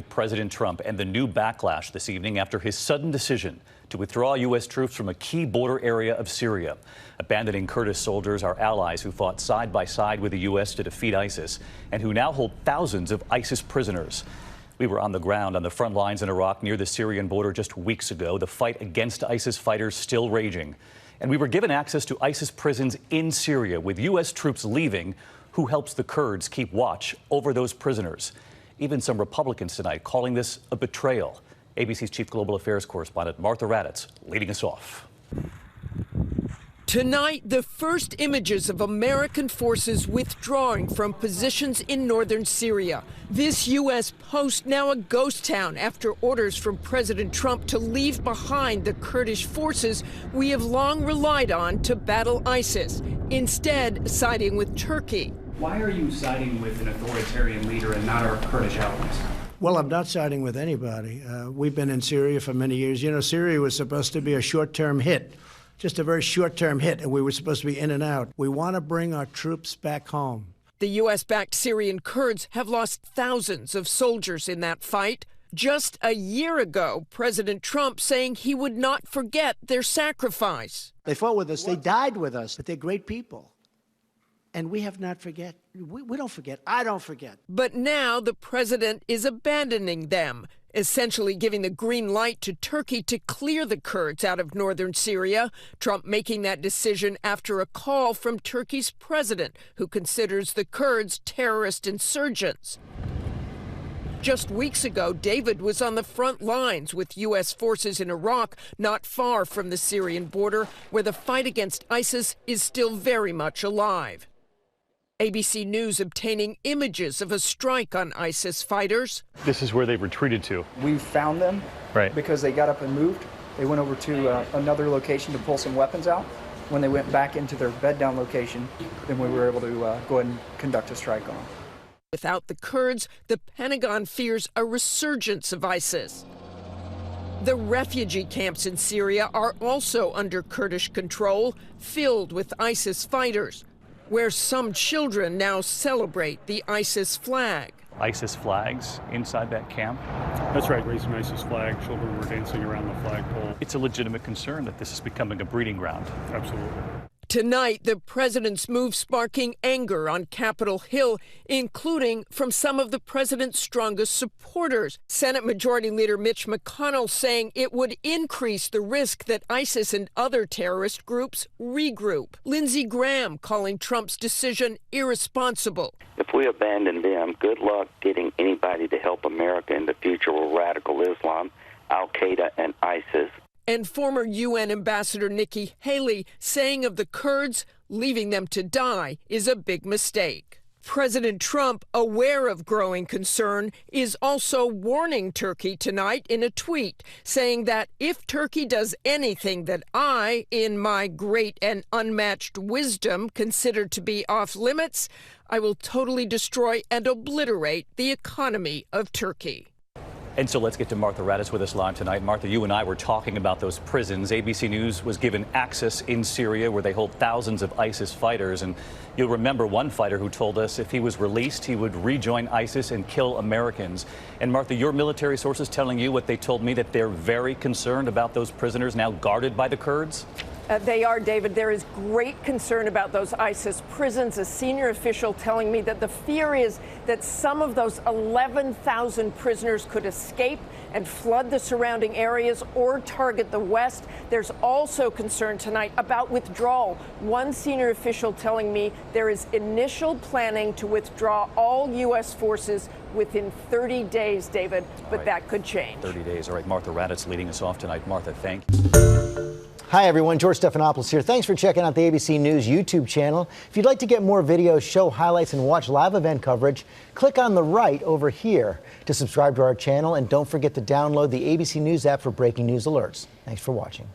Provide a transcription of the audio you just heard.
President Trump and the new backlash this evening after his sudden decision to withdraw U.S. troops from a key border area of Syria. Abandoning Kurdish soldiers, our allies who fought side by side with the U.S. to defeat ISIS and who now hold thousands of ISIS prisoners. We were on the ground on the front lines in Iraq near the Syrian border just weeks ago, the fight against ISIS fighters still raging. And we were given access to ISIS prisons in Syria with U.S. troops leaving. Who helps the Kurds keep watch over those prisoners? Even some Republicans tonight calling this a betrayal. ABC's chief global affairs correspondent Martha Raddatz leading us off. Tonight, the first images of American forces withdrawing from positions in northern Syria. This U.S. post now a ghost town after orders from President Trump to leave behind the Kurdish forces we have long relied on to battle ISIS, instead siding with Turkey. Why are you siding with an authoritarian leader and not our Kurdish allies? Well, I'm not siding with anybody. We've been in Syria for many years. You know, Syria was supposed to be a short-term hit, just a very short-term hit, and we were supposed to be in and out. We want to bring our troops back home. The U.S.-backed Syrian Kurds have lost thousands of soldiers in that fight. Just a year ago, President Trump saying he would not forget their sacrifice. They fought with us. They died with us, but they're great people. And we have not forget. We don't forget. I don't forget. But now the president is abandoning them, essentially giving the green light to Turkey to clear the Kurds out of northern Syria. Trump making that decision after a call from Turkey's president, who considers the Kurds terrorist insurgents. Just weeks ago, David was on the front lines with U.S. forces in Iraq, not far from the Syrian border, where the fight against ISIS is still very much alive. ABC News obtaining images of a strike on ISIS fighters. This is where they retreated to. We found them because they got up and moved. They went over to another location to pull some weapons out. When they went back into their bed down location, then we were able to go ahead and conduct a strike on them. Without the Kurds, the Pentagon fears a resurgence of ISIS. The refugee camps in Syria are also under Kurdish control, filled with ISIS fighters, where some children now celebrate the ISIS flag. ISIS flags inside that camp? That's right, raising ISIS flag. Children were dancing around the flagpole. It's a legitimate concern that this is becoming a breeding ground. Absolutely. Tonight, the president's move sparking anger on Capitol Hill, including from some of the president's strongest supporters. Senate Majority Leader Mitch McConnell saying it would increase the risk that ISIS and other terrorist groups regroup. Lindsey Graham calling Trump's decision irresponsible. If we abandon them, good luck getting anybody to help America in the future with radical Islam, Al-Qaeda, and ISIS. And former UN Ambassador Nikki Haley saying of the Kurds, leaving them to die is a big mistake. President Trump, aware of growing concern, is also warning Turkey tonight in a tweet, saying that if Turkey does anything that I, in my great and unmatched wisdom, consider to be off limits, I will totally destroy and obliterate the economy of Turkey. And so let's get to Martha Raddatz with us live tonight. Martha, you and I were talking about those prisons. ABC News was given access in Syria where they hold thousands of ISIS fighters. And you'll remember one fighter who told us if he was released, he would rejoin ISIS and kill Americans. And Martha, your military sources telling you what they told me, that they're very concerned about those prisoners now guarded by the Kurds? They are, David. There is great concern about those ISIS prisons. A senior official telling me that the fear is that some of those 11,000 prisoners could escape and flood the surrounding areas or target the West. There's also concern tonight about withdrawal. One senior official telling me there is initial planning to withdraw all U.S. forces within 30 days, David, but that could change. 30 days. All right, Martha Raddatz leading us off tonight. Martha, thank you. Hi, everyone. George Stephanopoulos here. Thanks for checking out the ABC News YouTube channel. If you'd like to get more videos, show highlights, and watch live event coverage, click on the right over here to subscribe to our channel. And don't forget to download the ABC News app for breaking news alerts. Thanks for watching.